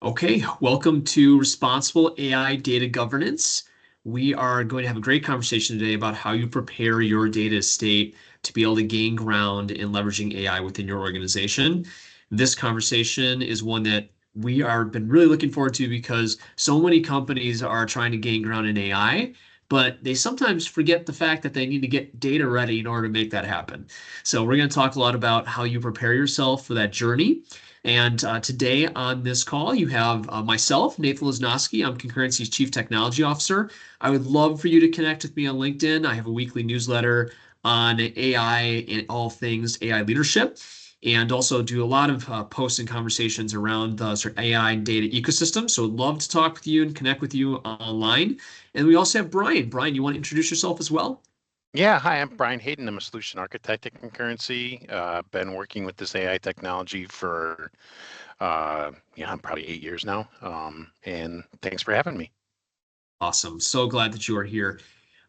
Okay, welcome to Responsible AI Data Governance. We are going to have a great conversation today about how you prepare your data estate to be able to gain ground in leveraging AI within your organization. This conversation is one that we are been really looking forward to because so many companies are trying to gain ground in AI, but they sometimes forget the fact that they need to get data ready in order to make that happen. So we're going to talk a lot about how you prepare yourself for that journey. And today on this call, you have myself, Nathan Lasnoski. I'm Concurrency's Chief Technology Officer. I would love for you to connect with me on LinkedIn. I have a weekly newsletter on AI and all things AI leadership, and also do a lot of posts and conversations around the sort of AI and data ecosystem. So I'd love to talk with you and connect with you online. And we also have Brian. Brian, you want to introduce yourself as well? Yeah, hi, I'm Brian Haydin. I'm a solution architect at Concurrency. Been working with this AI technology for, I'm probably 8 years now. And thanks for having me. Awesome. So glad that you are here.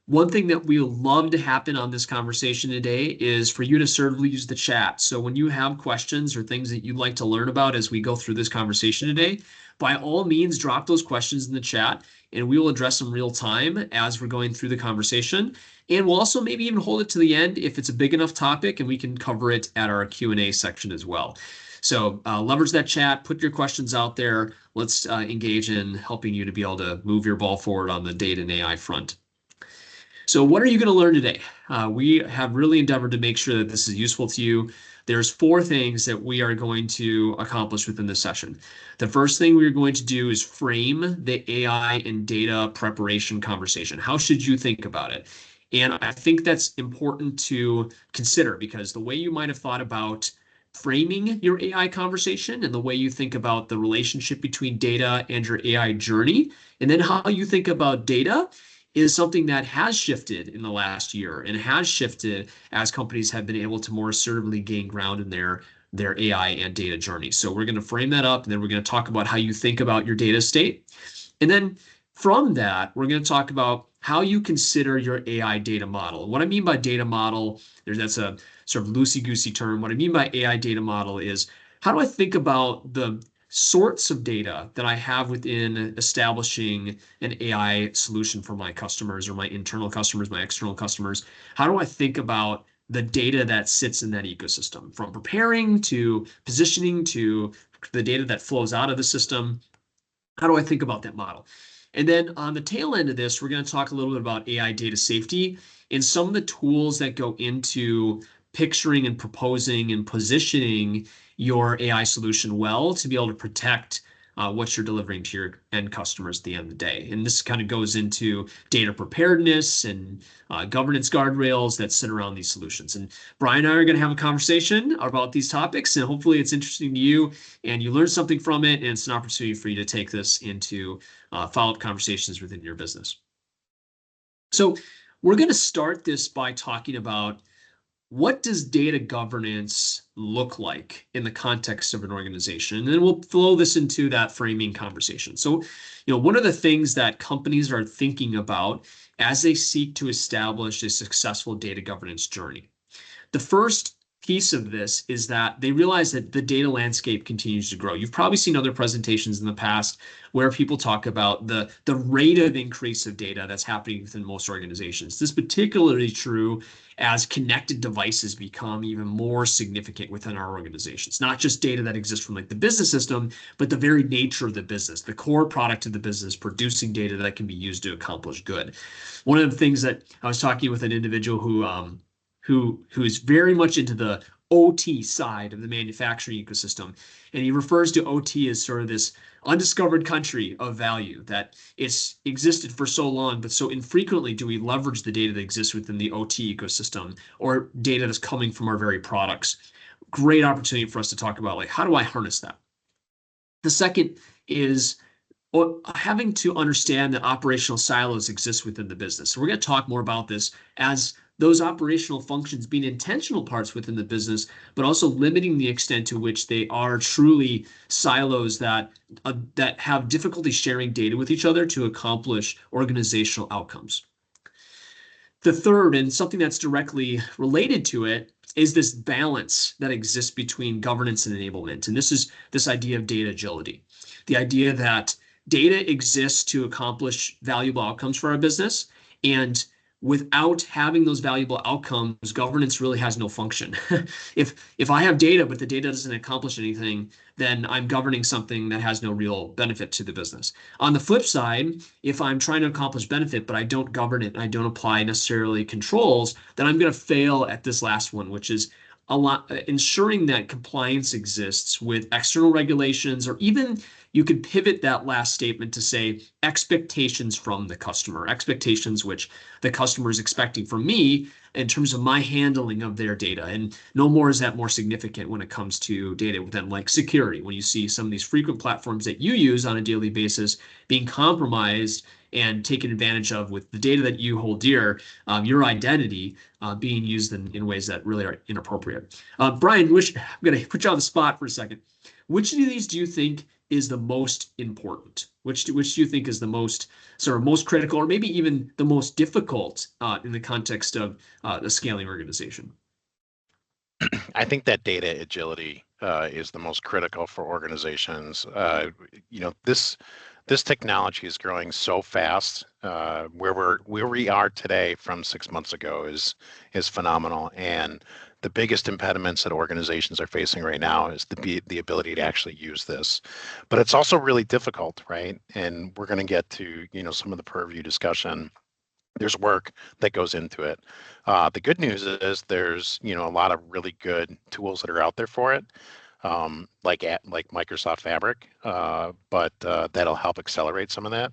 One thing that we love to happen on this conversation today is for you to certainly use the chat. So when you have questions or things that you'd like to learn about as we go through this conversation today, by all means, drop those questions in the chat and we will address them real time as we're going through the conversation. And we'll also maybe even hold it to the end if it's a big enough topic and we can cover it at our Q&A section as well. So leverage that chat, put your questions out there. Let's engage in helping you to be able to move your ball forward on the data and AI front. So what are you going to learn today? We have really endeavored to make sure that this is useful to you. There's 4 things that we are going to accomplish within this session. The first thing we're going to do is frame the AI and data preparation conversation. How should you think about it? And I think that's important to consider because the way you might have thought about framing your AI conversation and the way you think about the relationship between data and your AI journey, and then how you think about data is something that has shifted in the last year and has shifted as companies have been able to more assertively gain ground in their AI and data journey. So we're going to frame that up, and then we're going to talk about how you think about your data state. And then from that, we're going to talk about how you consider your AI data model. What I mean by data model, that's a sort of loosey-goosey term. What I mean by AI data model is how do I think about the sorts of data that I have within establishing an AI solution for my customers or my internal customers, my external customers. How do I think about the data that sits in that ecosystem, from preparing to positioning to the data that flows out of the system? How do I think about that model? And then on the tail end of this, we're going to talk a little bit about AI data safety and some of the tools that go into picturing and proposing and positioning your AI solution well to be able to protect what you're delivering to your end customers at the end of the day. And this kind of goes into data preparedness and governance guardrails that sit around these solutions. And Brian and I are going to have a conversation about these topics, and hopefully it's interesting to you and you learn something from it, and it's an opportunity for you to take this into follow-up conversations within your business. So we're going to start this by talking about what does data governance look like in the context of an organization? And then we'll flow this into that framing conversation. So, what are the things that companies are thinking about as they seek to establish a successful data governance journey? The first piece of this is that they realize that the data landscape continues to grow. You've probably seen other presentations in the past where people talk about the rate of increase of data that's happening within most organizations. This is particularly true as connected devices become even more significant within our organizations. Not just data that exists from like the business system, but the very nature of the business, the core product of the business, producing data that can be used to accomplish good. One of the things that I was talking with an individual who is very much into the OT side of the manufacturing ecosystem. And he refers to OT as sort of this undiscovered country of value, that it's existed for so long, but so infrequently do we leverage the data that exists within the OT ecosystem or data that's coming from our very products. Great opportunity for us to talk about, like, how do I harness that? The second is having to understand that operational silos exist within the business. So we're going to talk more about this as those operational functions being intentional parts within the business, but also limiting the extent to which they are truly silos that have difficulty sharing data with each other to accomplish organizational outcomes. The third, and something that's directly related to it, is this balance that exists between governance and enablement. And this is this idea of data agility. The idea that data exists to accomplish valuable outcomes for our business, and without having those valuable outcomes, governance really has no function. If I have data, but the data doesn't accomplish anything, then I'm governing something that has no real benefit to the business. On the flip side, if I'm trying to accomplish benefit, but I don't govern it, and I don't apply necessarily controls, then I'm going to fail at this last one, which is ensuring that compliance exists with external regulations, or even you could pivot that last statement to say expectations from the customer, expectations which the customer is expecting from me in terms of my handling of their data. And no more is that more significant when it comes to data than like security. When you see some of these frequent platforms that you use on a daily basis being compromised and taken advantage of with the data that you hold dear, your identity being used in ways that really are inappropriate. Brian, I'm going to put you on the spot for a second. Which of these do you think is the most important? Which do you think is the most most critical, or maybe even the most difficult in the context of the scaling organization? I think that data agility is the most critical for organizations. This technology is growing so fast. Where we are today from 6 months ago is phenomenal, and the biggest impediments that organizations are facing right now is the ability to actually use this. But it's also really difficult, right? And we're going to get to some of the Purview discussion. There's work that goes into it. The good news is there's a lot of really good tools that are out there for it, like Microsoft Fabric, but that'll help accelerate some of that.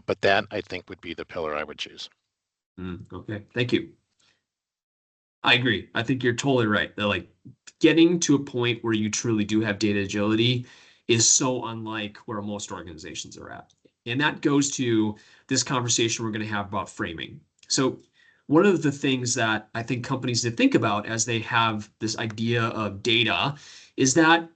But that, I think, would be the pillar I would choose. Okay, thank you. I agree. I think you're totally right. That like getting to a point where you truly do have data agility is so unlike where most organizations are at. And that goes to this conversation we're going to have about framing. So one of the things that I think companies need to think about as they have this idea of data is that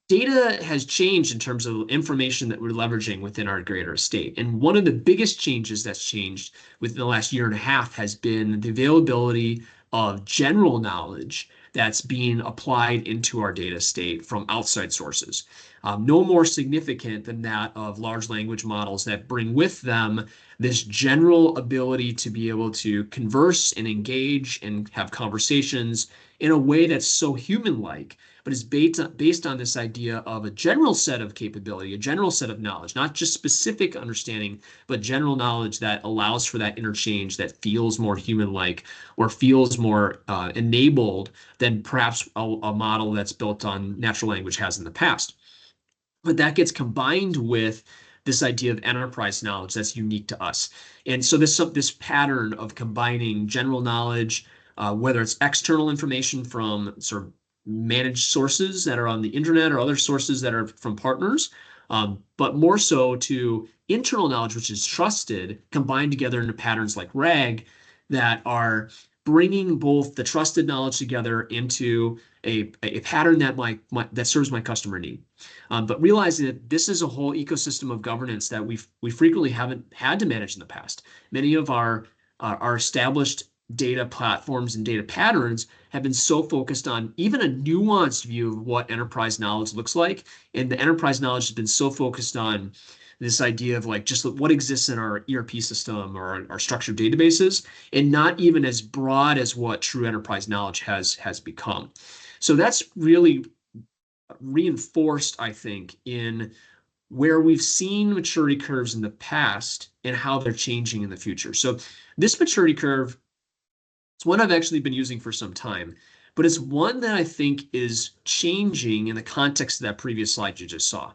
data has changed in terms of information that we're leveraging within our greater estate. And one of the biggest changes that's changed within the last year and a half has been the availability of general knowledge that's being applied into our data estate from outside sources. No more significant than that of large language models that bring with them this general ability to be able to converse and engage and have conversations in a way that's so human-like, but is based on this idea of a general set of capability, a general set of knowledge, not just specific understanding, but general knowledge that allows for that interchange that feels more human-like or feels more enabled than perhaps a model that's built on natural language has in the past. But that gets combined with this idea of enterprise knowledge that's unique to us. And so this pattern of combining general knowledge, whether it's external information from sort of managed sources that are on the internet or other sources that are from partners, but more so to internal knowledge, which is trusted, combined together into patterns like RAG that are bringing both the trusted knowledge together into a pattern that serves my customer need. But realizing that this is a whole ecosystem of governance that we frequently haven't had to manage in the past. Many of our established data platforms and data patterns have been so focused on even a nuanced view of what enterprise knowledge looks like. And the enterprise knowledge has been so focused on this idea of like just what exists in our ERP system or our structured databases, and not even as broad as what true enterprise knowledge has become. So that's really reinforced, I think, in where we've seen maturity curves in the past and how they're changing in the future. So this maturity curve, it's one I've actually been using for some time, but it's one that I think is changing in the context of that previous slide you just saw.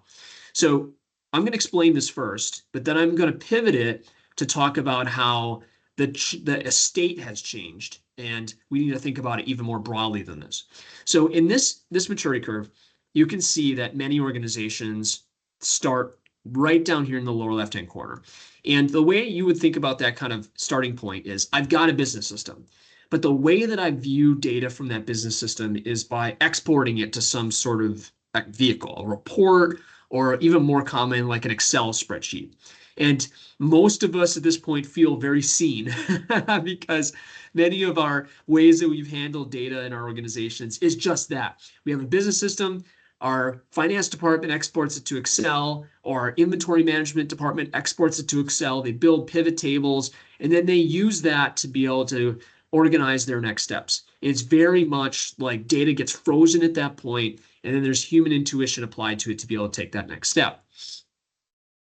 So I'm going to explain this first, but then I'm going to pivot it to talk about how the estate has changed, and we need to think about it even more broadly than this. So in this maturity curve, you can see that many organizations start right down here in the lower left-hand corner. And the way you would think about that kind of starting point is I've got a business system, but the way that I view data from that business system is by exporting it to some sort of vehicle, a report, or even more common, like an Excel spreadsheet. And most of us at this point feel very seen because many of our ways that we've handled data in our organizations is just that. We have a business system. Our finance department exports it to Excel, or our inventory management department exports it to Excel. They build pivot tables, and then they use that to be able to organize their next steps. It's very much like data gets frozen at that point, and then there's human intuition applied to it to be able to take that next step.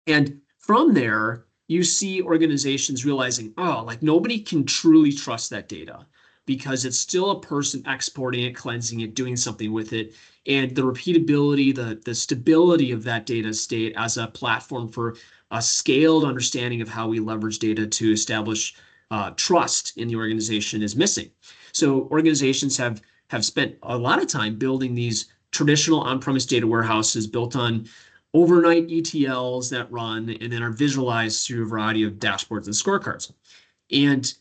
And from there, you see organizations realizing, oh, like nobody can truly trust that data because it's still a person exporting it, cleansing it, doing something with it. And the repeatability, the stability of that data state as a platform for a scaled understanding of how we leverage data to establish trust in the organization is missing. So organizations have spent a lot of time building these traditional on-premise data warehouses built on overnight ETLs that run and then are visualized through a variety of dashboards and scorecards. And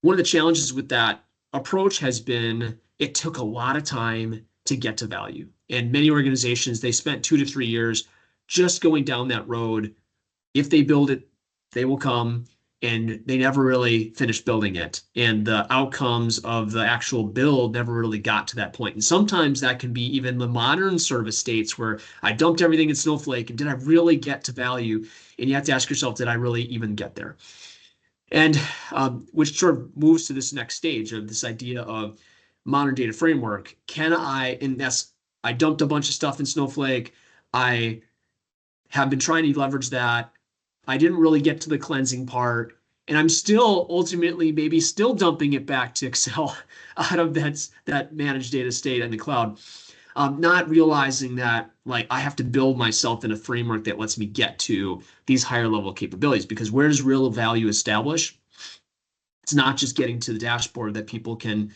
one of the challenges with that approach has been it took a lot of time to get to value. And many organizations, they spent 2 to 3 years just going down that road. If they build it, they will come, and they never really finished building it. And the outcomes of the actual build never really got to that point. And sometimes that can be even the modern service states where I dumped everything in Snowflake, and did I really get to value? And you have to ask yourself, did I really even get there? And which sort of moves to this next stage of this idea of modern data framework. Can I, and that's, I dumped a bunch of stuff in Snowflake. I have been trying to leverage that. I didn't really get to the cleansing part. And I'm still ultimately maybe still dumping it back to Excel out of that managed data state in the cloud. Not realizing that like I have to build myself in a framework that lets me get to these higher level capabilities, because where does real value establish? It's not just getting to the dashboard that people can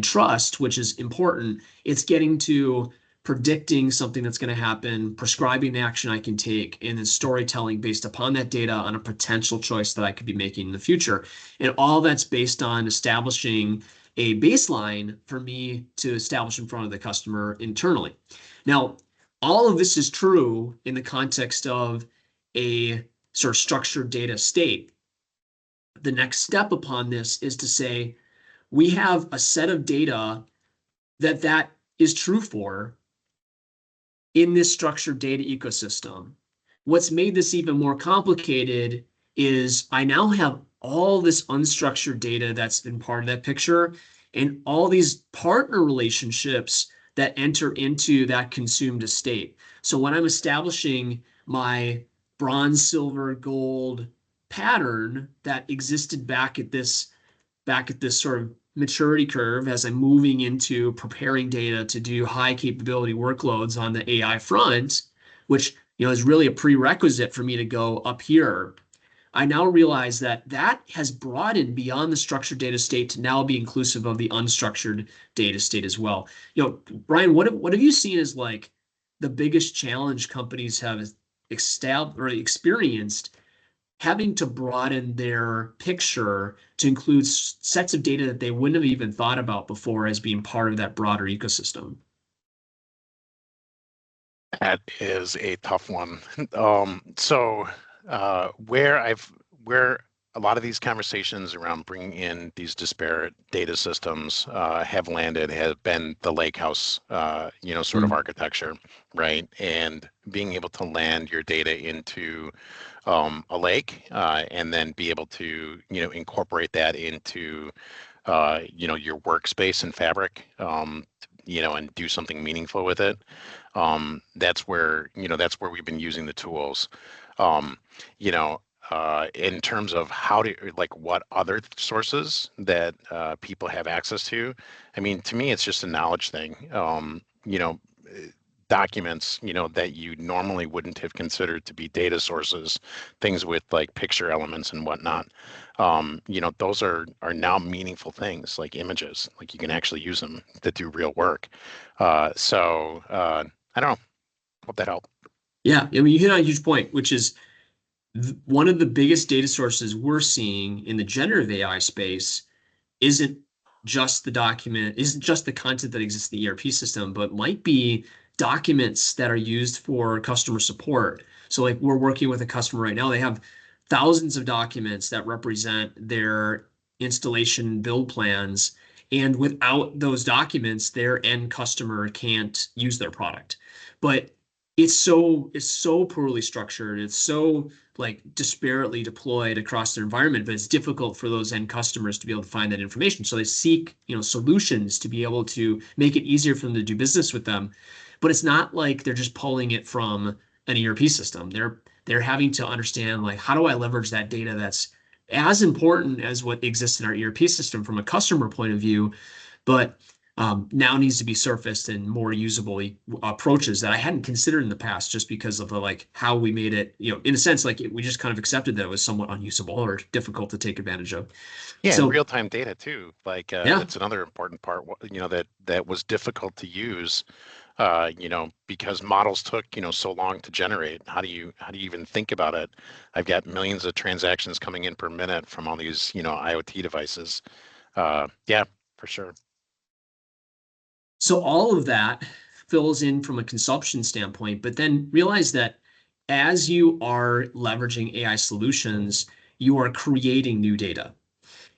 trust, which is important. It's getting to predicting something that's going to happen, prescribing the action I can take, and then storytelling based upon that data on a potential choice that I could be making in the future. And all that's based on establishing a baseline for me to establish in front of the customer internally. Now, all of this is true in the context of a sort of structured data state. The next step upon this is to say, we have a set of data that is true for in this structured data ecosystem. What's made this even more complicated is I now have all this unstructured data that's been part of that picture, and all these partner relationships that enter into that consumed estate. So when I'm establishing my bronze, silver, gold pattern that existed back at this sort of maturity curve as I'm moving into preparing data to do high capability workloads on the AI front, which is really a prerequisite for me to go up here. I now realize that has broadened beyond the structured data state to now be inclusive of the unstructured data state as well. Brian, what have you seen as like the biggest challenge companies have established or experienced having to broaden their picture to include sets of data that they wouldn't have even thought about before as being part of that broader ecosystem? That is a tough one. Where a lot of these conversations around bringing in these disparate data systems have landed have been the lakehouse, sort of architecture, right? And being able to land your data into a lake and then be able to, incorporate that into, your workspace and fabric, and do something meaningful with it. That's where we've been using the tools. In terms of how to, like, what other sources that people have access to. I mean, to me, it's just a knowledge thing. Documents, that you normally wouldn't have considered to be data sources, things with like picture elements and whatnot. Those are now meaningful things, like images, like you can actually use them to do real work. I don't know. Hope that helped. Yeah, I mean, you hit on a huge point, which is one of the biggest data sources we're seeing in the generative AI space isn't just the document, isn't just the content that exists in the ERP system, but might be documents that are used for customer support. So like we're working with a customer right now, they have thousands of documents that represent their installation build plans. And without those documents, their end customer can't use their product. But it's so poorly structured. It's so like disparately deployed across their environment, but it's difficult for those end customers to be able to find that information. So they seek, solutions to be able to make it easier for them to do business with them. But it's not like they're just pulling it from an ERP system. They're having to understand, like, how do I leverage that data that's as important as what exists in our ERP system from a customer point of view, but now needs to be surfaced in more usable approaches that I hadn't considered in the past, just because of the like how we made it, in a sense, like we just kind of accepted that it was somewhat unusable or difficult to take advantage of. Yeah, and So real-time data too. Like yeah. that's another important part, that was difficult to use, because models took, so long to generate. How do you even think about it? I've got millions of transactions coming in per minute from all these, IoT devices. Yeah, for sure. So all of that fills in from a consumption standpoint, but then realize that as you are leveraging AI solutions, you are creating new data.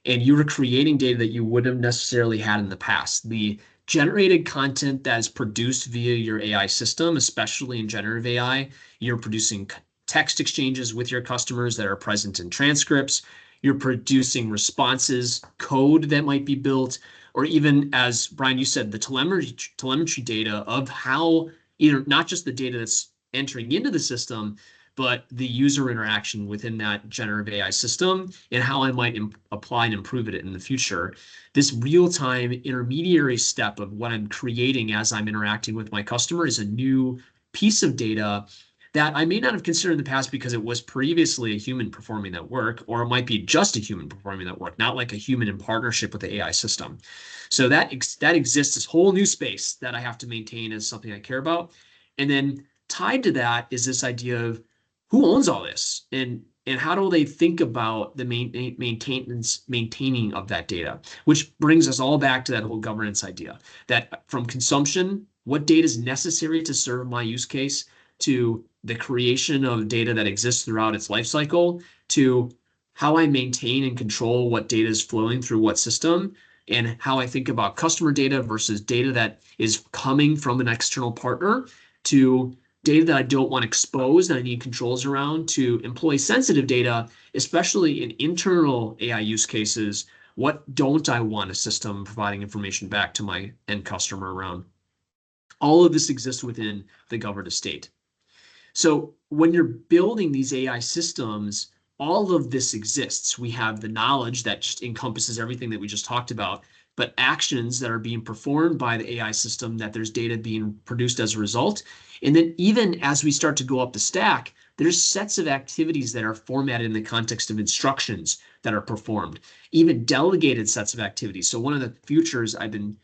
And you are creating data that you wouldn't have necessarily had in the past. The generated content that is produced via your AI system, especially in generative AI, you're producing text exchanges with your customers that are present in transcripts. You're producing responses, code that might be built, or even, as Brian, you said, the telemetry data of how either not just the data that's entering into the system, but the user interaction within that generative AI system and how I might apply and improve it in the future. This real-time intermediary step of what I'm creating as I'm interacting with my customer is a new piece of data that I may not have considered in the past because it was previously a human performing that work, or it might be just a human performing that work, not like a human in partnership with the AI system. So that exists, this whole new space that I have to maintain as something I care about. And then tied to that is this idea of who owns all this, and how do they think about the maintaining of that data, which brings us all back to that whole governance idea, that from consumption, what data is necessary to serve my use case, to the creation of data that exists throughout its life cycle, to how I maintain and control what data is flowing through what system, and how I think about customer data versus data that is coming from an external partner, to data that I don't want exposed and I need controls around, to employee sensitive data, especially in internal AI use cases. What don't I want a system providing information back to my end customer around? All of this exists within the governed estate. So when you're building these AI systems, all of this exists. We have the knowledge that just encompasses everything that we just talked about, but actions that are being performed by the AI system, that there's data being produced as a result. And then even as we start to go up the stack, there's sets of activities that are formatted in the context of instructions that are performed, even delegated sets of activities. So one of the futures I've been,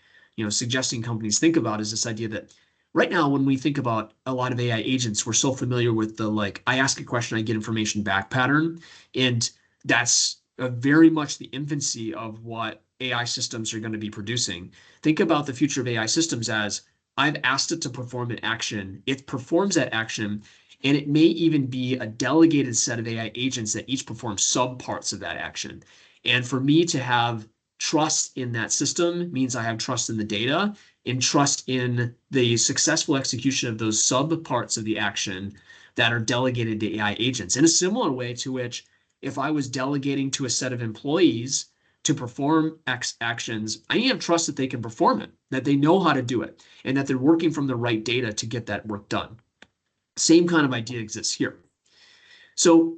suggesting companies think about is this idea that right now, when we think about a lot of AI agents, we're so familiar with the like, I ask a question, I get information back pattern. And that's very much the infancy of what AI systems are going to be producing. Think about the future of AI systems as I've asked it to perform an action, it performs that action, and it may even be a delegated set of AI agents that each perform subparts of that action. And for me to have trust in that system means I have trust in the data and trust in the successful execution of those subparts of the action that are delegated to AI agents. In a similar way to which, if I was delegating to a set of employees to perform X actions, I need to have trust that they can perform it, that they know how to do it, and that they're working from the right data to get that work done. Same kind of idea exists here. So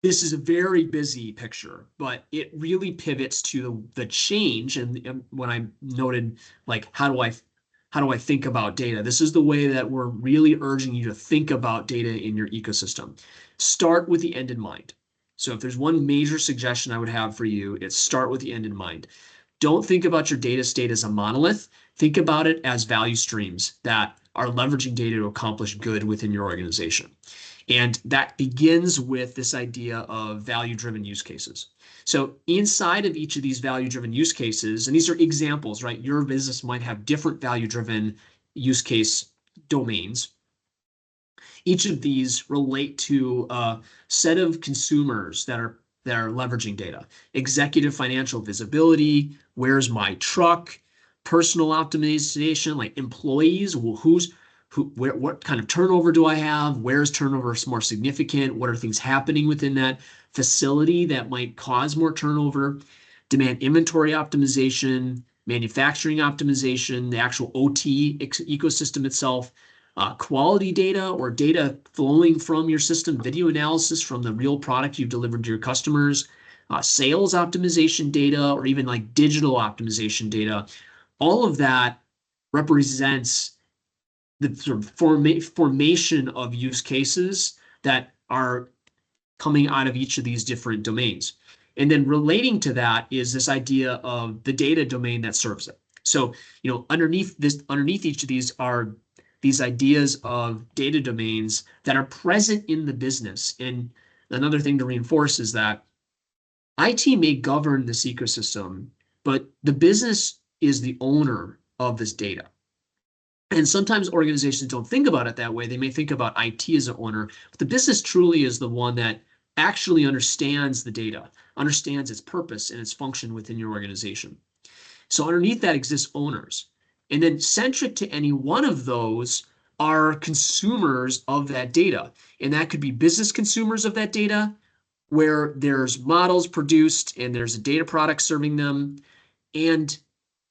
this is a very busy picture, but it really pivots to the change. And when I noted, like, how do I think about data? This is the way that we're really urging you to think about data in your ecosystem. Start with the end in mind. So if there's one major suggestion I would have for you, it's start with the end in mind. Don't think about your data state as a monolith. Think about it as value streams that are leveraging data to accomplish good within your organization. And that begins with this idea of value-driven use cases. So inside of each of these value-driven use cases, and these are examples, right? Your business might have different value-driven use case domains. Each of these relate to a set of consumers that that are leveraging data. Executive financial visibility, where's my truck, personal optimization, like employees, what kind of turnover do I have? Where's turnover more significant? What are things happening within that facility that might cause more turnover? Demand inventory optimization, manufacturing optimization, the actual OT ecosystem itself, quality data or data flowing from your system, video analysis from the real product you've delivered to your customers, sales optimization data, or even like digital optimization data. All of that represents the sort of formation of use cases that are coming out of each of these different domains. And then relating to that is this idea of the data domain that serves it. So, underneath each of these are these ideas of data domains that are present in the business. And another thing to reinforce is that IT may govern this ecosystem, but the business is the owner of this data. And sometimes organizations don't think about it that way. They may think about IT as an owner, but the business truly is the one that actually understands the data, understands its purpose and its function within your organization. So underneath that exists owners. And then centric to any one of those are consumers of that data. And that could be business consumers of that data, where there's models produced and there's a data product serving them, and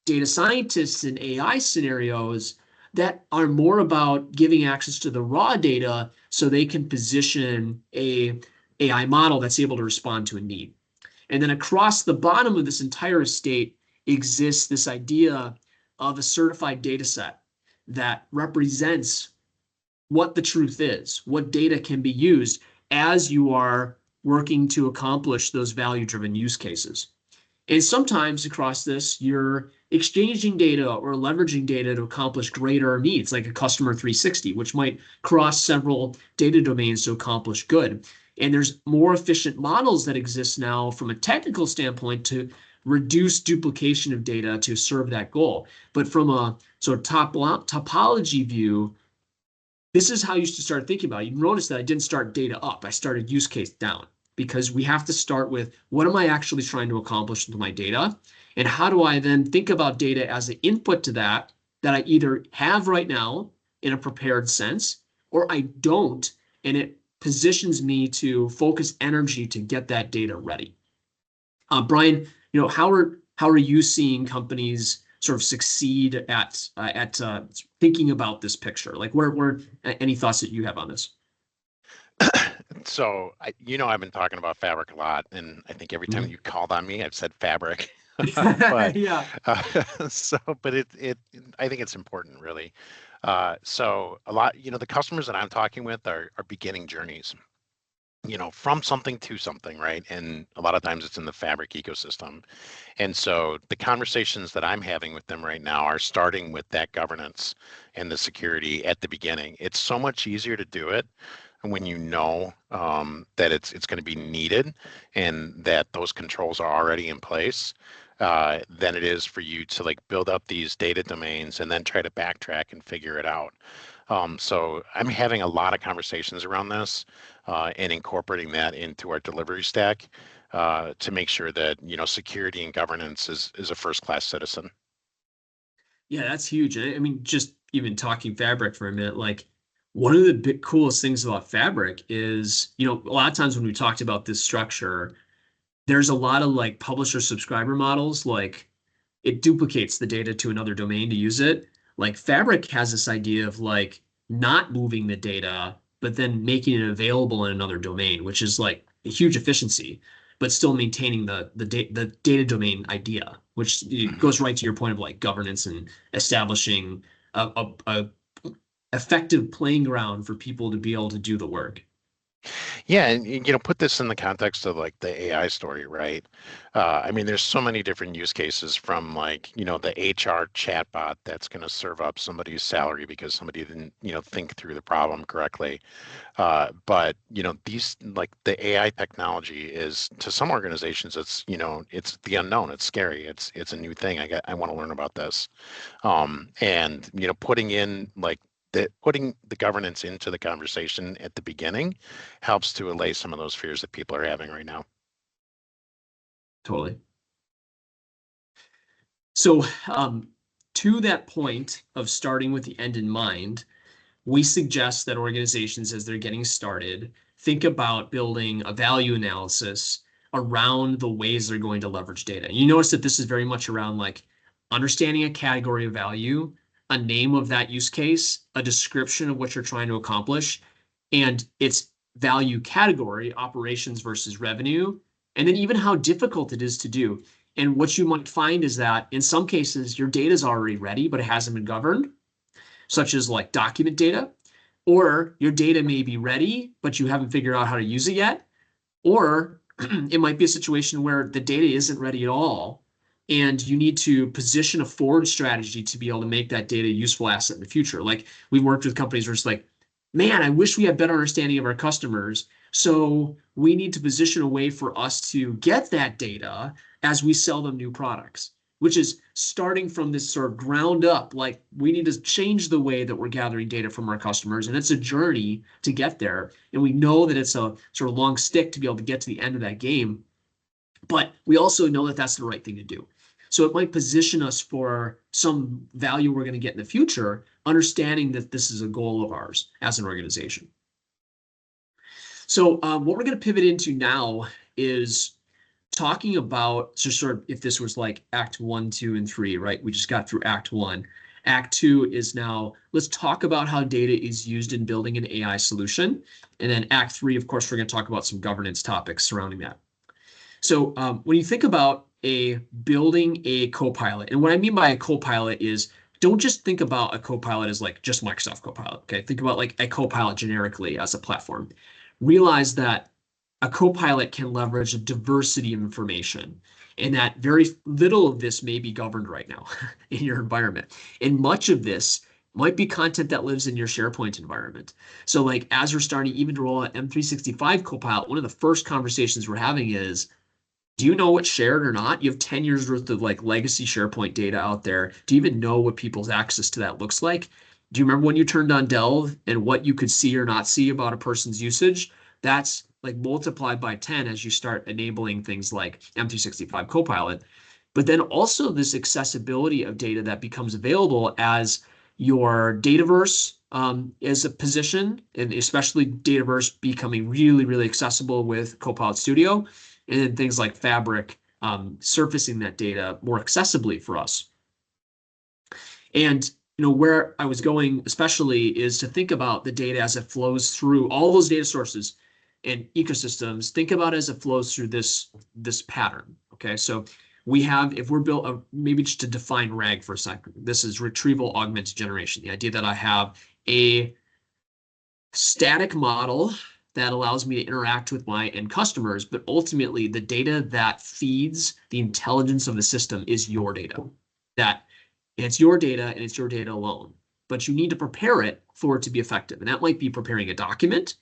data scientists in AI scenarios that are more about giving access to the raw data so they can position a AI model that's able to respond to a need. And then across the bottom of this entire estate exists this idea of a certified data set that represents what the truth is, what data can be used as you are working to accomplish those value-driven use cases. And sometimes across this, you're exchanging data or leveraging data to accomplish greater needs, like a customer 360, which might cross several data domains to accomplish good. And there's more efficient models that exist now from a technical standpoint to reduce duplication of data to serve that goal. But from a sort of topology view, this is how you should start thinking about it. You notice that I didn't start data up. I started use case down, because we have to start with what am I actually trying to accomplish with my data? And how do I then think about data as an input to that I either have right now in a prepared sense, or I don't, and it positions me to focus energy to get that data ready. Brian, how are you seeing companies sort of succeed at thinking about this picture? Like, where any thoughts that you have on this? So, I've been talking about fabric a lot, and I think every time you called on me, I've said fabric. But Yeah. But I think it's important, really. So a lot, the customers that I'm talking with are beginning journeys, from something to something, right? And a lot of times it's in the fabric ecosystem. And so the conversations that I'm having with them right now are starting with that governance and the security at the beginning. It's so much easier to do it when that it's going to be needed and that those controls are already in place, than it is for you to build up these data domains and then try to backtrack and figure it out. So I'm having a lot of conversations around this, and incorporating that into our delivery stack, to make sure that security and governance is a first-class citizen. Yeah, that's huge. I mean, just even talking fabric for a minute, like one of the big coolest things about fabric is, a lot of times when we talked about this structure, there's a lot of like publisher subscriber models, like it duplicates the data to another domain to use it. Like Fabric has this idea of like not moving the data, but then making it available in another domain, which is like a huge efficiency, but still maintaining the data domain idea, which goes right to your point of like governance and establishing a effective playing ground for people to be able to do the work. Yeah, and put this in the context of the AI story, right? I mean, there's so many different use cases, from the HR chatbot that's going to serve up somebody's salary because somebody didn't think through the problem correctly. But these the AI technology is, to some organizations, it's the unknown, it's scary, it's a new thing. I want to learn about this. And putting the governance into the conversation at the beginning helps to allay some of those fears that people are having right now. Totally. So to that point of starting with the end in mind, we suggest that organizations, as they're getting started, think about building a value analysis around the ways they're going to leverage data. You notice that this is very much around like understanding a category of value, a name of that use case, a description of what you're trying to accomplish, and its value category, operations versus revenue, and then even how difficult it is to do. And what you might find is that in some cases, your data is already ready, but it hasn't been governed, such as like document data, or your data may be ready, but you haven't figured out how to use it yet. Or it might be a situation where the data isn't ready at all, and you need to position a forward strategy to be able to make that data a useful asset in the future. Like we've worked with companies where it's like, man, I wish we had better understanding of our customers. So we need to position a way for us to get that data as we sell them new products, which is starting from this sort of ground up, like we need to change the way that we're gathering data from our customers. And it's a journey to get there. And we know that it's a sort of long stick to be able to get to the end of that game. But we also know that that's the right thing to do. So it might position us for some value we're going to get in the future, understanding that this is a goal of ours as an organization. So what we're going to pivot into now is talking about, so sort of if this was like Act 1, 2, and 3, right? We just got through Act 1. Act 2 is now, let's talk about how data is used in building an AI solution. And then Act 3, of course, we're going to talk about some governance topics surrounding that. So when you think about building a Copilot, and what I mean by a Copilot is, don't just think about a Copilot as like just Microsoft Copilot, okay? Think about like a Copilot generically as a platform. Realize that a Copilot can leverage a diversity of information, and that very little of this may be governed right now in your environment. And much of this might be content that lives in your SharePoint environment. So like as we're starting even to roll out M365 Copilot, one of the first conversations we're having is, do you know what's shared or not? You have 10 years worth of like legacy SharePoint data out there. Do you even know what people's access to that looks like? Do you remember when you turned on Delve and what you could see or not see about a person's usage? That's like multiplied by 10 as you start enabling things like M365 Copilot. But then also this accessibility of data that becomes available as your Dataverse is a position, and especially Dataverse becoming really, really accessible with Copilot Studio, and then things like Fabric surfacing that data more accessibly for us. And where I was going especially is to think about the data as it flows through all those data sources and ecosystems. Think about it as it flows through this pattern. Okay, so we have, if we're built, maybe just to define RAG for a second, this is retrieval augmented generation. The idea that I have a static model that allows me to interact with my end customers, but ultimately the data that feeds the intelligence of the system is your data. That it's your data and it's your data alone, but you need to prepare it for it to be effective. And that might be preparing a document,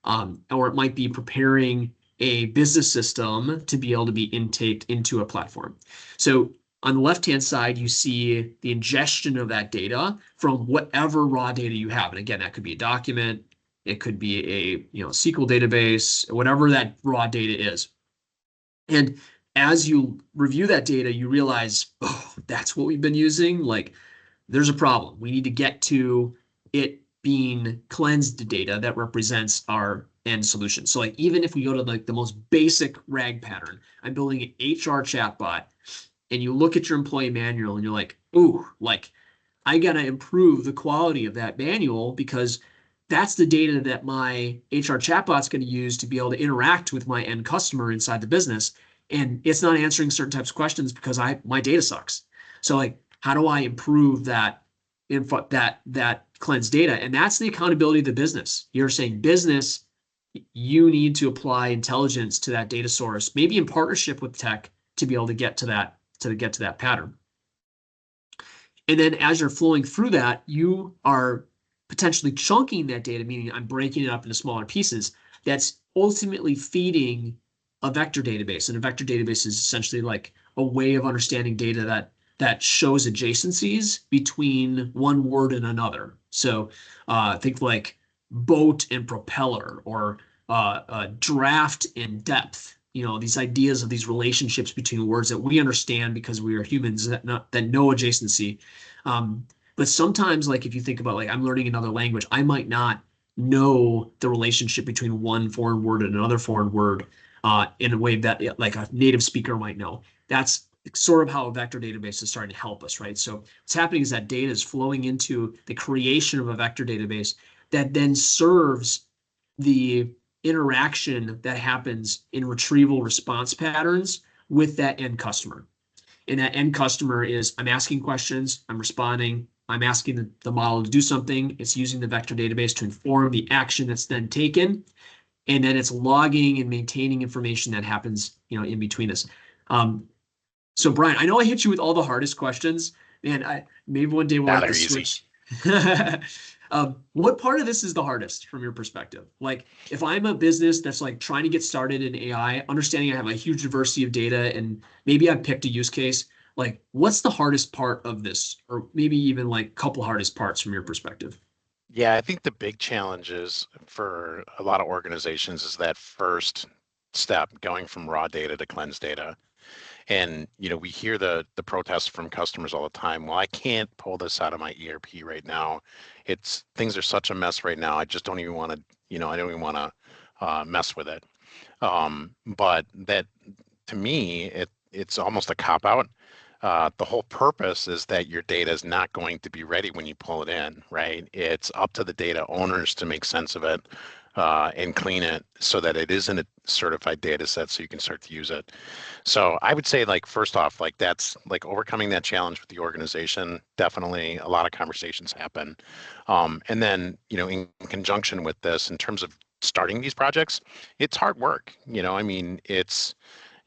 or it might be preparing a business system to be able to be intaked into a platform. So on the left-hand side, you see the ingestion of that data from whatever raw data you have. And again, that could be a document, it could be a SQL database, whatever that raw data is. And as you review that data, you realize, oh, that's what we've been using. Like, there's a problem. We need to get to it being cleansed data that represents our end solution. So like, even if we go to like the most basic RAG pattern, I'm building an HR chatbot, and you look at your employee manual and you're like, ooh, like I gotta improve the quality of that manual because that's the data that my HR chatbot's going to use to be able to interact with my end customer inside the business. And it's not answering certain types of questions because my data sucks. So like, how do I improve that info, that cleansed data? And that's the accountability of the business. You're saying business, you need to apply intelligence to that data source, maybe in partnership with tech, to be able to get to that pattern. And then as you're flowing through that, you are potentially chunking that data, meaning I'm breaking it up into smaller pieces. That's ultimately feeding a vector database. And a vector database is essentially like a way of understanding data that shows adjacencies between one word and another. So think like boat and propeller, or draft and depth. these ideas of these relationships between words that we understand because we are humans that know adjacency. But sometimes, like if you think about like I'm learning another language, I might not know the relationship between one foreign word and another foreign word in a way that like a native speaker might know. That's sort of how a vector database is starting to help us, right? So what's happening is that data is flowing into the creation of a vector database that then serves the interaction that happens in retrieval response patterns with that end customer. And that end customer is I'm asking questions, I'm responding, I'm asking the model to do something. It's using the vector database to inform the action that's then taken. And then it's logging and maintaining information that happens, in between this. So Brian, I know I hit you with all the hardest questions. Man, maybe one day we'll have to switch. What part of this is the hardest from your perspective? Like if I'm a business that's like trying to get started in AI, understanding I have a huge diversity of data and maybe I've picked a use case, like what's the hardest part of this? Or maybe even like a couple hardest parts from your perspective? Yeah, I think the big challenge is for a lot of organizations is that first step, going from raw data to cleansed data. And we hear the protests from customers all the time. Well, I can't pull this out of my ERP right now. Things are such a mess right now. I just don't even want to, I don't even want to mess with it. But that, to me, it's almost a cop out. The whole purpose is that your data is not going to be ready when you pull it in, right? It's up to the data owners to make sense of it and clean it so that it isn't a certified data set so you can start to use it. So I would say like, first off, like that's like overcoming that challenge with the organization. Definitely a lot of conversations happen. And then, in conjunction with this, in terms of starting these projects, it's hard work. I mean, it's,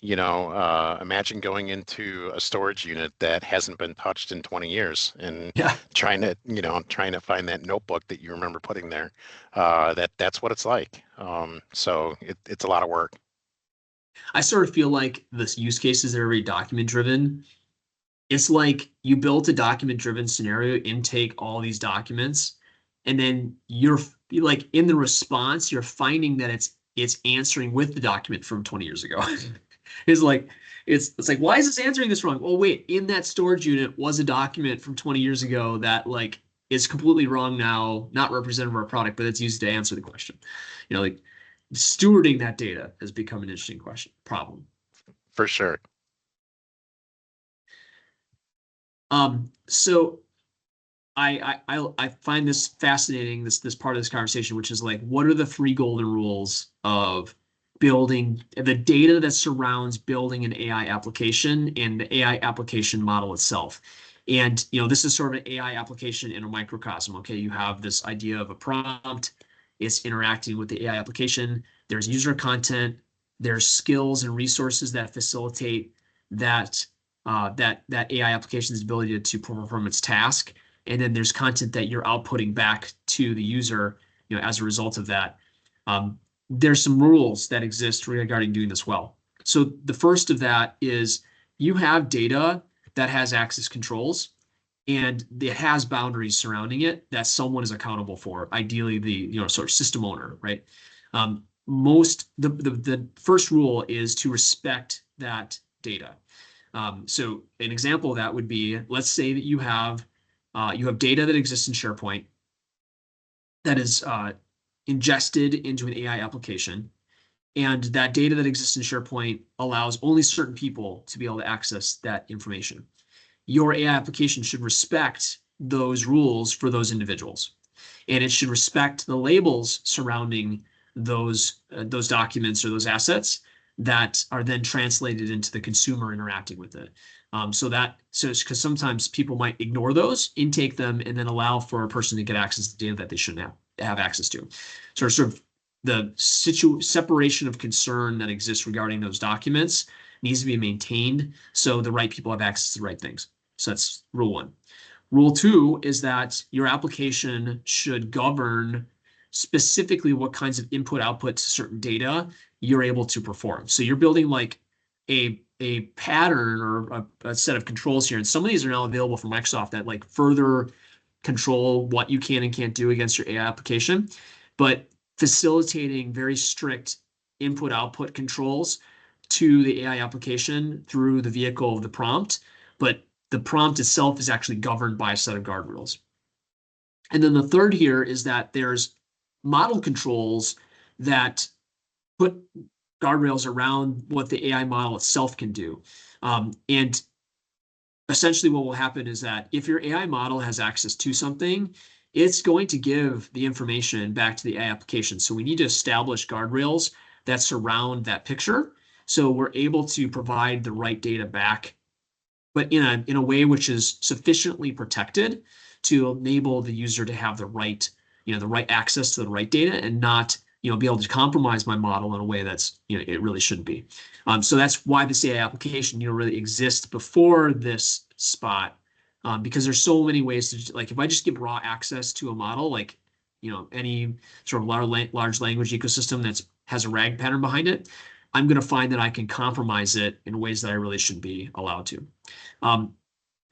imagine going into a storage unit that hasn't been touched in 20 years and trying to find that notebook that you remember putting there. That's what it's like. So it's a lot of work. I sort of feel like this use cases that are very document driven. It's like you built a document driven scenario, intake all these documents, and then you're like in the response, you're finding that it's answering with the document from 20 years ago. It's like it's like, why is this answering this wrong? Oh, wait, in that storage unit was a document from 20 years ago that like is completely wrong now, not representative of our product, but it's used to answer the question. Like stewarding that data has become an interesting problem. For sure. So I find this fascinating, this part of this conversation, which is like, what are the three golden rules of building the data that surrounds building an AI application and the AI application model itself? And this is sort of an AI application in a microcosm. Okay, you have this idea of a prompt, it's interacting with the AI application. There's user content, there's skills and resources that facilitate that that AI application's ability to perform its task. And then there's content that you're outputting back to the user, as a result of that. There's some rules that exist regarding doing this well. So the first of that is you have data that has access controls and it has boundaries surrounding it that someone is accountable for, ideally the sort of system owner, right? The first rule is to respect that data. So an example of that would be, let's say that you have data that exists in SharePoint that is ingested into an AI application, and that data that exists in SharePoint allows only certain people to be able to access that information. Your AI application should respect those rules for those individuals, and it should respect the labels surrounding those documents or those assets that are then translated into the consumer interacting with it. So because sometimes people might ignore those, intake them, and then allow for a person to get access to data that they shouldn't have access to. So sort of the separation of concern that exists regarding those documents needs to be maintained so the right people have access to the right things. So that's rule one. Rule two is that your application should govern specifically what kinds of input output to certain data you're able to perform. So you're building like a pattern or a set of controls here. And some of these are now available from Microsoft that like further control what you can and can't do against your AI application, but facilitating very strict input output controls to the AI application through the vehicle of the prompt, but the prompt itself is actually governed by a set of guardrails. And then the third here is that there's model controls that put guardrails around what the AI model itself can do. And essentially what will happen is that if your AI model has access to something, it's going to give the information back to the AI application. So we need to establish guardrails that surround that picture, so we're able to provide the right data back, but in a way which is sufficiently protected to enable the user to have the right access to the right data, and not be able to compromise my model in a way that's it really shouldn't be. So that's why this AI application really exists before this spot, because there's so many ways to, like, if I just give raw access to a model, like any sort of large language ecosystem that has a RAG pattern behind it, I'm going to find that I can compromise it in ways that I really shouldn't be allowed to.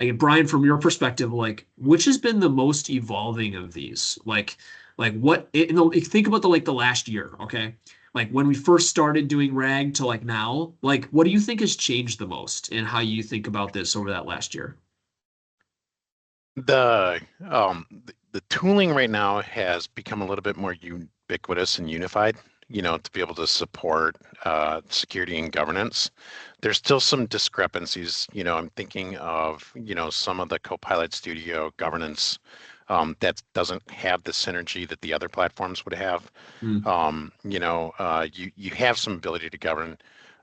Again, Brian, from your perspective, like, which has been the most evolving of these? Like what, think about the last year, okay? Like when we first started doing RAG to like now, like what do you think has changed the most, and how you think about this over that last year? The tooling right now has become a little bit more ubiquitous and unified, to be able to support security and governance. There's still some discrepancies. I'm thinking of, some of the Copilot Studio governance that doesn't have the synergy that the other platforms would have. Mm. You have some ability to govern,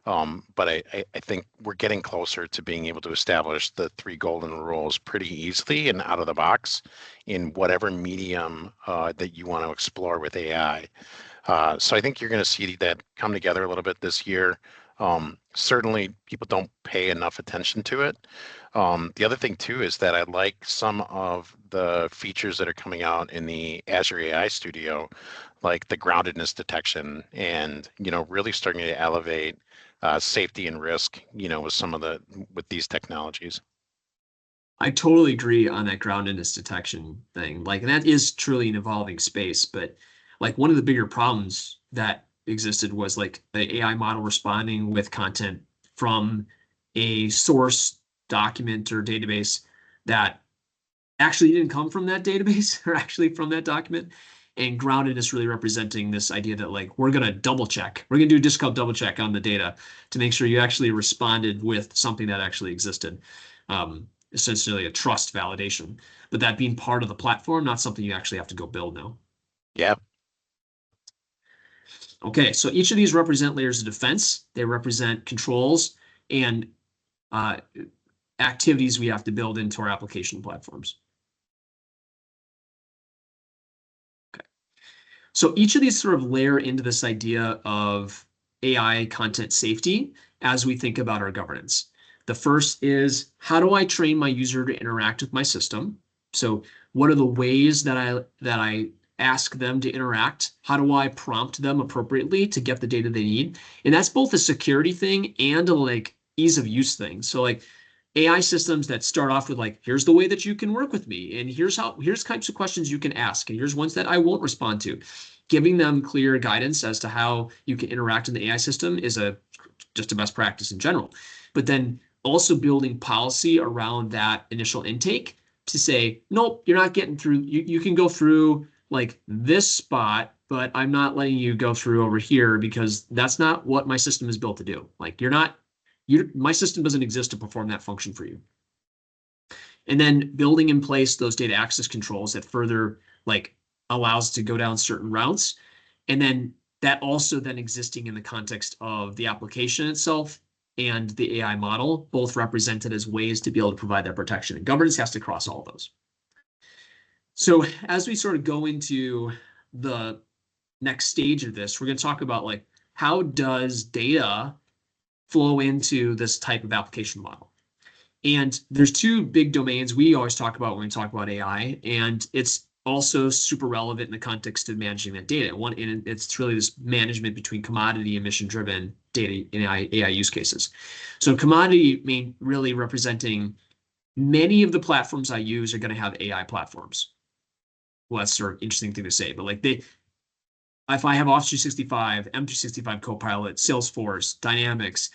but I think we're getting closer to being able to establish the 3 golden rules pretty easily and out of the box in whatever medium that you want to explore with AI. So I think you're going to see that come together a little bit this year. Certainly people don't pay enough attention to it. The other thing too is that I like some of the features that are coming out in the Azure AI Studio, like the groundedness detection, and really starting to elevate safety and risk, with these technologies. I totally agree on that groundedness detection thing. Like, and that is truly an evolving space. But like one of the bigger problems that existed was like the AI model responding with content from a source document or database that actually didn't come from that database or actually from that document. And groundedness really representing this idea that like we're going to double check. We're going to do a disk called double check on the data to make sure you actually responded with something that actually existed. Essentially a trust validation, but that being part of the platform, not something you actually have to go build now. Yeah. Okay, so each of these represent layers of defense. They represent controls and activities we have to build into our application platforms. Okay, so each of these sort of layer into this idea of AI content safety as we think about our governance. The first is, how do I train my user to interact with my system? So what are the ways that I ask them to interact? How do I prompt them appropriately to get the data they need? And that's both a security thing and a like ease of use thing. So like AI systems that start off with like, here's the way that you can work with me, and here's types of questions you can ask, and here's ones that I won't respond to. Giving them clear guidance as to how you can interact in the AI system is just a best practice in general. But then also building policy around that initial intake to say, nope, you're not getting through. You can go through like this spot, but I'm not letting you go through over here because that's not what my system is built to do. Like my system doesn't exist to perform that function for you. And then building in place those data access controls that further like allows to go down certain routes. And then that also then existing in the context of the application itself and the AI model, both represented as ways to be able to provide that protection. And governance has to cross all of those. So as we sort of go into the next stage of this, we're going to talk about like, how does data flow into this type of application model? And there's 2 big domains we always talk about when we talk about AI, and it's also super relevant in the context of managing that data. And it's really this management between commodity and mission-driven data in AI use cases. So commodity really representing many of the platforms I use are going to have AI platforms. Well, that's sort of interesting thing to say, but like if I have Office 365, M365 Copilot, Salesforce, Dynamics,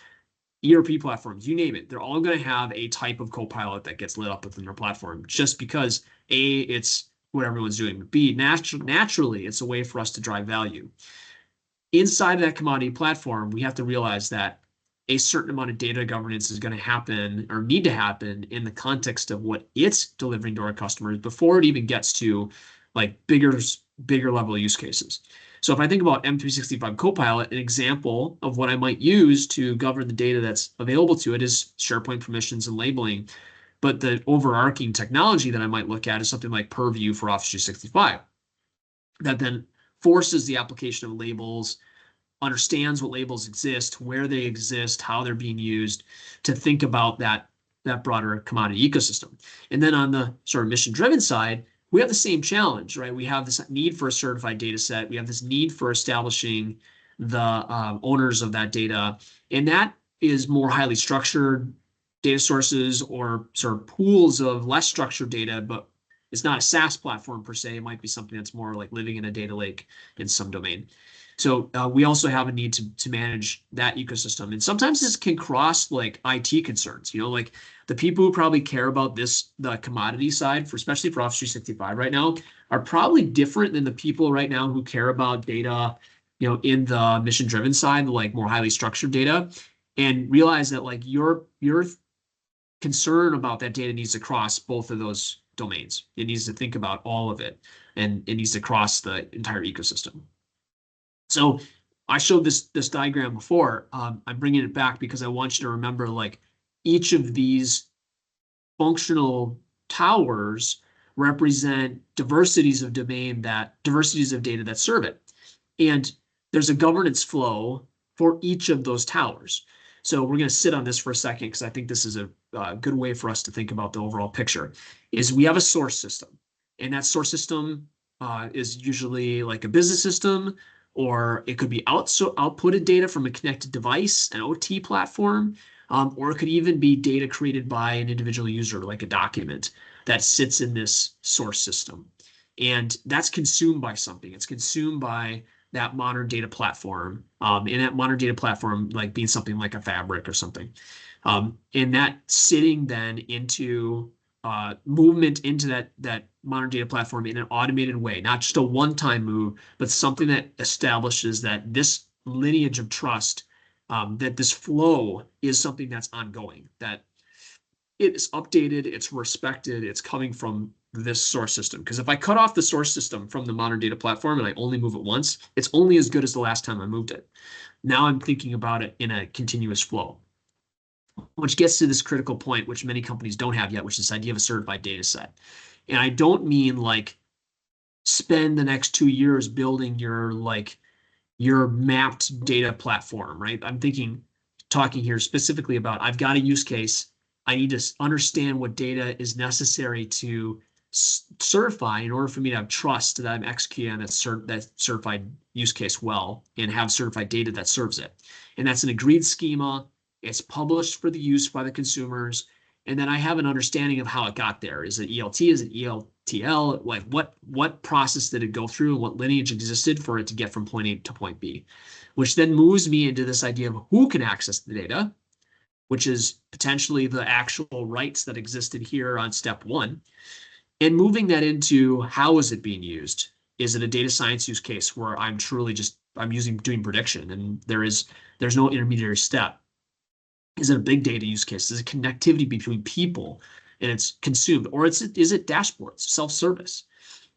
ERP platforms, you name it, they're all going to have a type of Copilot that gets lit up within their platform just because A, it's what everyone's doing. B, naturally, it's a way for us to drive value. Inside of that commodity platform, we have to realize that a certain amount of data governance is going to happen or need to happen in the context of what it's delivering to our customers before it even gets to like bigger level use cases. So if I think about M365 Copilot, an example of what I might use to govern the data that's available to it is SharePoint permissions and labeling. But the overarching technology that I might look at is something like Purview for Office 365 that then forces the application of labels, understands what labels exist, where they exist, how they're being used, to think about that broader commodity ecosystem. And then on the sort of mission-driven side, we have the same challenge, right? We have this need for a certified data set. We have this need for establishing the owners of that data. And that is more highly structured data sources or sort of pools of less structured data, but it's not a SaaS platform per se. It might be something that's more like living in a data lake in some domain. So we also have a need to manage that ecosystem. And sometimes this can cross like IT concerns, like the people who probably care about the commodity side, especially for Office 365 right now, are probably different than the people right now who care about data, in the mission-driven side, like more highly structured data, and realize that like your concern about that data needs to cross both of those domains. It needs to think about all of it, and it needs to cross the entire ecosystem. So I showed this diagram before. I'm bringing it back because I want you to remember like each of these functional towers represent diversities of data that serve it. And there's a governance flow for each of those towers. So we're going to sit on this for a second because I think this is a good way for us to think about the overall picture. Is we have a source system, and that source system is usually like a business system, or it could be outputted data from a connected device, an OT platform, or it could even be data created by an individual user, like a document that sits in this source system. And that's consumed by something. It's consumed by that modern data platform, and that modern data platform like being something like a Fabric or something. And that sitting then into movement into that modern data platform in an automated way, not just a one-time move, but something that establishes that this lineage of trust, that this flow is something that's ongoing, that it is updated, it's respected, it's coming from this source system. Because if I cut off the source system from the modern data platform and I only move it once, it's only as good as the last time I moved it. Now I'm thinking about it in a continuous flow, which gets to this critical point, which many companies don't have yet, which is this idea of a certified data set. And I don't mean like spend the next 2 years building your mapped data platform, right? I'm talking here specifically about I've got a use case. I need to understand what data is necessary to certify in order for me to have trust that I'm executing on that certified use case well and have certified data that serves it. And that's an agreed schema. It's published for the use by the consumers. And then I have an understanding of how it got there. Is it ELT? Is it ELTL? Like what process did it go through and what lineage existed for it to get from point A to point B? Which then moves me into this idea of who can access the data, which is potentially the actual rights that existed here on step one, and moving that into how is it being used? Is it a data science use case where I'm truly doing prediction and there's no intermediary step? Is it a big data use case? Is it connectivity between people and it's consumed? Or is it dashboards, self-service,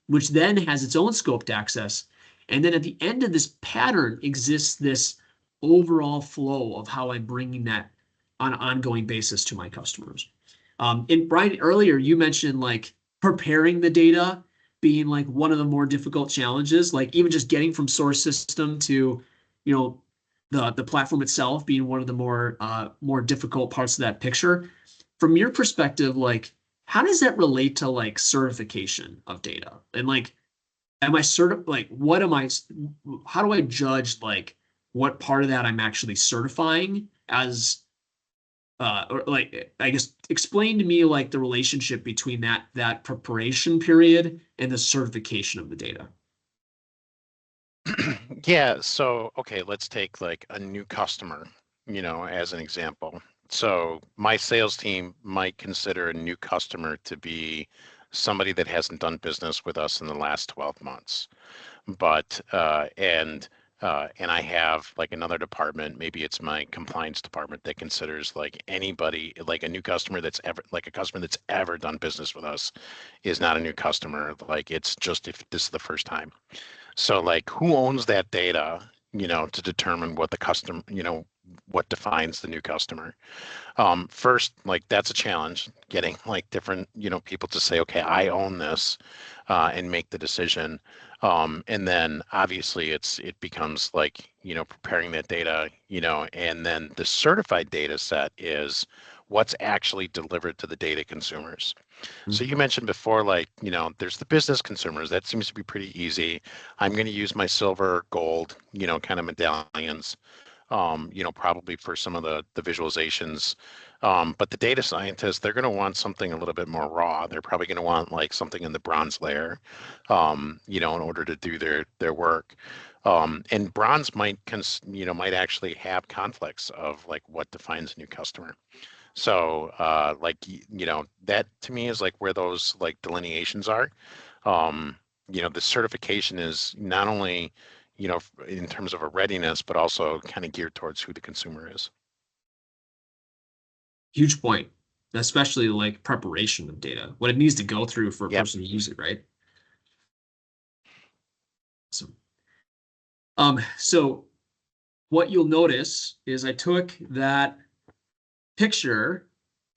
which then has its own scoped access? And then at the end of this pattern exists this overall flow of how I'm bringing that on an ongoing basis to my customers. And Brian, earlier you mentioned like preparing the data being like one of the more difficult challenges, like even just getting from source system to, the platform itself being one of the more difficult parts of that picture. From your perspective, like how does that relate to like certification of data? And like, am I how do I judge like what part of that I'm actually certifying as or like I guess explain to me like the relationship between that preparation period and the certification of the data. Yeah, so okay, let's take like a new customer, as an example. So my sales team might consider a new customer to be somebody that hasn't done business with us in the last 12 months. But and I have like another department, maybe it's my compliance department that considers like anybody, like a new customer that's ever, like a customer that's ever done business with us is not a new customer. Like it's just if this is the first time. So like who owns that data, to determine what the customer, what defines the new customer? First, like that's a challenge, getting like different, people to say, okay, I own this, and make the decision. And then obviously it becomes like, preparing that data, and then the certified data set is what's actually delivered to the data consumers. So you mentioned before, like, there's the business consumers. That seems to be pretty easy. I'm going to use my silver, gold, kind of medallions, probably for some of the visualizations. But the data scientists, they're going to want something a little bit more raw. They're probably going to want like something in the bronze layer, in order to do their work. And bronze might actually have conflicts of like what defines a new customer. So, like, that to me is like where those like delineations are. The certification is not only, in terms of a readiness, but also kind of geared towards who the consumer is. Huge point, especially like preparation of data, what it needs to go through for a Yep. person to use it, right? So, so what you'll notice is I took that picture,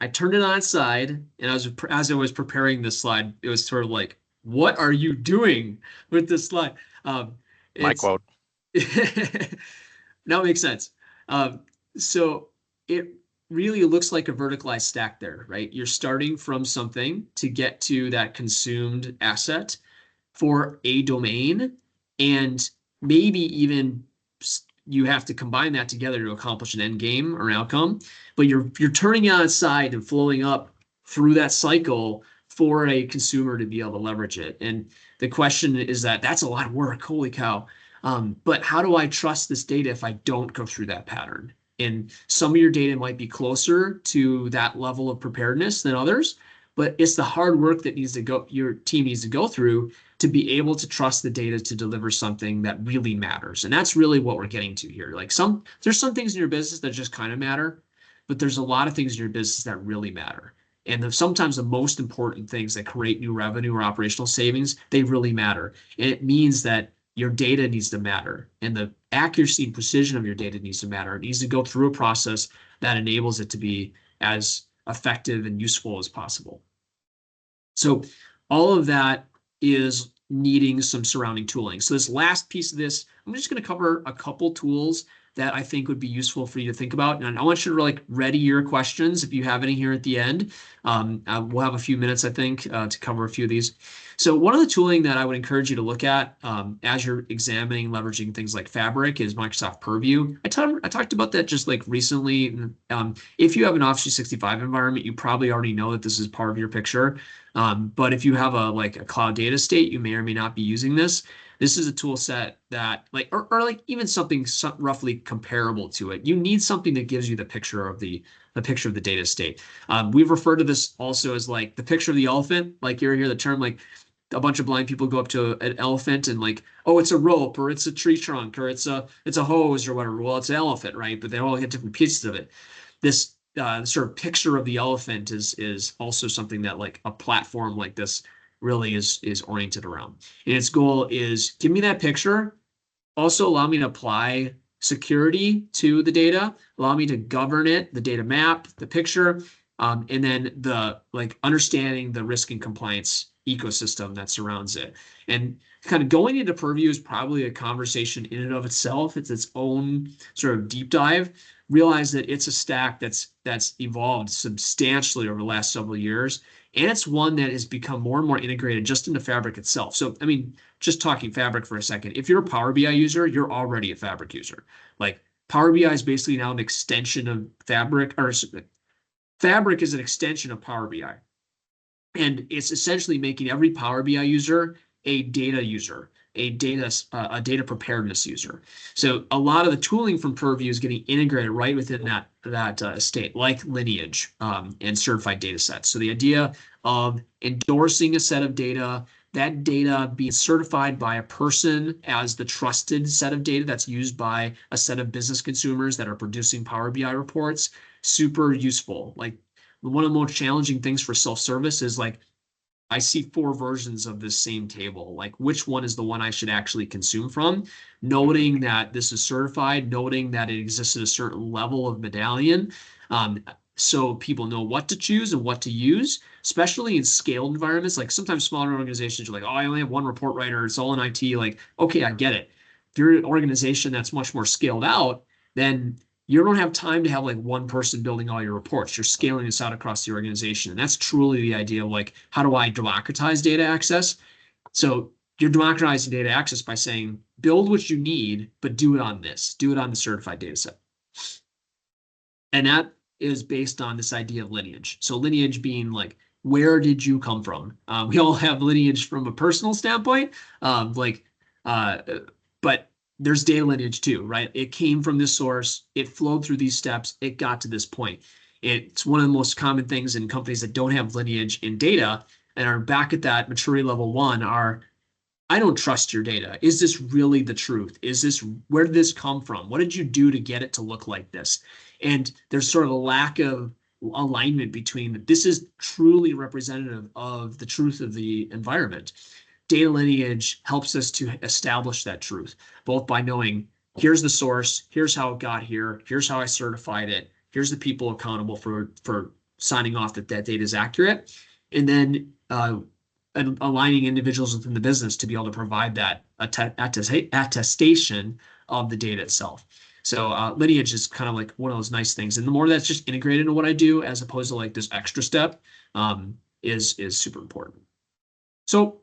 I turned it on its side, and as I was preparing this slide, it was sort of like, what are you doing with this slide? My It's quote. now it makes sense. So it really looks like a verticalized stack there, right? You're starting from something to get to that consumed asset for a domain, and maybe even you have to combine that together to accomplish an end game or an outcome. But you're turning it on its side and flowing up through that cycle for a consumer to be able to leverage it. And the question is that's a lot of work. Holy cow. But how do I trust this data if I don't go through that pattern? And some of your data might be closer to that level of preparedness than others, but it's the hard work that your team needs to go through to be able to trust the data to deliver something that really matters. And that's really what we're getting to here. Like there's some things in your business that just kind of matter, but there's a lot of things in your business that really matter. And sometimes the most important things that create new revenue or operational savings, they really matter. And it means that your data needs to matter, and the accuracy and precision of your data needs to matter. It needs to go through a process that enables it to be as effective and useful as possible. So all of that is needing some surrounding tooling. So this last piece of this, I'm just going to cover a couple tools that I think would be useful for you to think about. And I want you to like ready your questions if you have any here at the end. We'll have a few minutes, I think, to cover a few of these. So one of the tooling that I would encourage you to look at as you're examining leveraging things like Fabric is Microsoft Purview. I talked about that just like recently. If you have an Office 365 environment, you probably already know that this is part of your picture. But if you have a cloud data state, you may or may not be using this. This is a tool set that or like even something roughly comparable to it. You need something that gives you the picture of the data state. We've referred to this also as like the picture of the elephant. Like you hear the term like a bunch of blind people go up to an elephant and like, oh, it's a rope or it's a tree trunk or it's a hose or whatever. Well, it's an elephant, right? But they all get different pieces of it. This sort of picture of the elephant is also something that like a platform like this really is oriented around. And its goal is give me that picture, also allow me to apply security to the data, allow me to govern it, the data map, the picture, and then the like understanding the risk and compliance ecosystem that surrounds it. And kind of going into Purview is probably a conversation in and of itself. It's its own sort of deep dive. Realize that it's a stack that's evolved substantially over the last several years, and it's one that has become more and more integrated just into Fabric itself. So, I mean, just talking Fabric for a second, if you're a Power BI user, you're already a Fabric user. Like Power BI is basically now an extension of Fabric, or Fabric is an extension of Power BI. And it's essentially making every Power BI user a data user. a data preparedness user. So a lot of the tooling from Purview is getting integrated right within that estate, like lineage and certified data sets. So the idea of endorsing a set of data, that data being certified by a person as the trusted set of data that's used by a set of business consumers that are producing Power BI reports, super useful. Like one of the most challenging things for self-service is like, I see 4 versions of this same table. Like, which one is the one I should actually consume from? Noting that this is certified, noting that it exists at a certain level of medallion, so people know what to choose and what to use, especially in scaled environments. Like sometimes smaller organizations are like, oh, I only have one report writer. It's all in IT. Like, okay, I get it. If you're an organization that's much more scaled out, then you don't have time to have like one person building all your reports. You're scaling this out across the organization. And that's truly the idea of like, how do I democratize data access? So you're democratizing data access by saying, build what you need, but do it on this, do it on the certified data set. And that is based on this idea of lineage. So lineage being like, where did you come from? We all have lineage from a personal standpoint, but there's data lineage too, right? It came from this source, it flowed through these steps, it got to this point. It's one of the most common things in companies that don't have lineage in data and are back at that maturity level 1 are, I don't trust your data. Is this really the truth? Where did this come from? What did you do to get it to look like this? And there's sort of a lack of alignment between this is truly representative of the truth of the environment. Data lineage helps us to establish that truth, both by knowing here's the source, here's how it got here, here's how I certified it, here's the people accountable for signing off that data is accurate, and then aligning individuals within the business to be able to provide that attestation of the data itself. So lineage is kind of like one of those nice things. And the more that's just integrated into what I do, as opposed to like this extra step, is super important. So,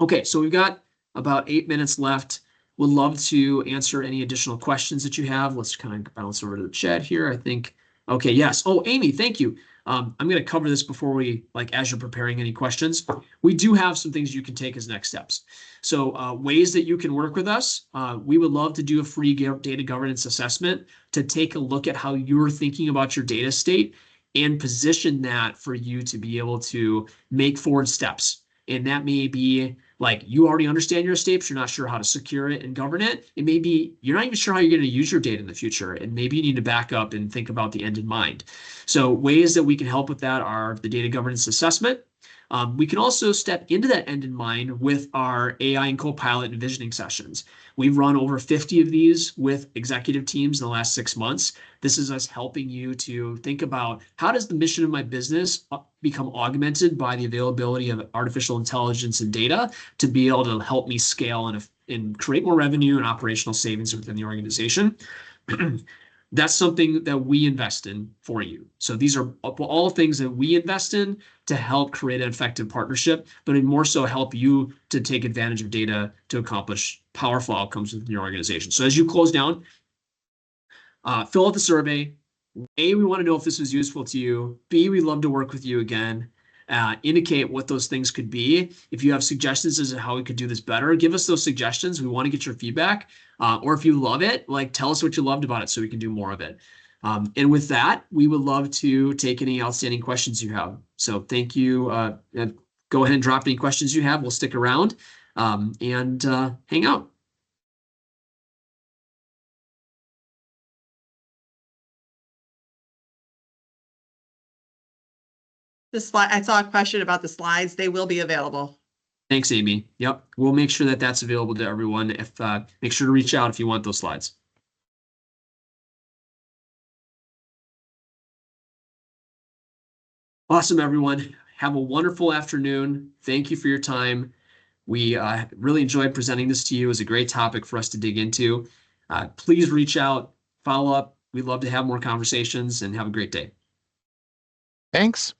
okay, so we've got about 8 minutes left. Would love to answer any additional questions that you have. Let's kind of bounce over to the chat here. I think, okay, yes. Oh, Amy, thank you. I'm going to cover this before we, like, as you're preparing any questions. We do have some things you can take as next steps. So ways that you can work with us. We would love to do a free data governance assessment to take a look at how you're thinking about your data state and position that for you to be able to make forward steps. And that may be like you already understand your estate, but you're not sure how to secure it and govern it. It may be you're not even sure how you're going to use your data in the future, and maybe you need to back up and think about the end in mind. So ways that we can help with that are the data governance assessment. We can also step into that end in mind with our AI and Copilot and visioning sessions. We've run over 50 of these with executive teams in the last 6 months. This is us helping you to think about how does the mission of my business become augmented by the availability of artificial intelligence and data to be able to help me scale and create more revenue and operational savings within the organization. That's something that we invest in for you. So these are all things that we invest in to help create an effective partnership, but more so help you to take advantage of data to accomplish powerful outcomes within your organization. So as you close down, fill out the survey. A, we want to know if this was useful to you. B, we'd love to work with you again. Indicate what those things could be. If you have suggestions as to how we could do this better, give us those suggestions. We want to get your feedback. Or if you love it, like tell us what you loved about it so we can do more of it. And with that, we would love to take any outstanding questions you have. So thank you. Go ahead and drop any questions you have. We'll stick around and hang out. The slide, I saw a question about the slides. They will be available. Thanks, Amy. Yep, we'll make sure that that's available to everyone. Make sure to reach out if you want those slides. Awesome, everyone. Have a wonderful afternoon. Thank you for your time. We really enjoyed presenting this to you. It was a great topic for us to dig into. Please reach out, follow up. We'd love to have more conversations, and have a great day. Thanks.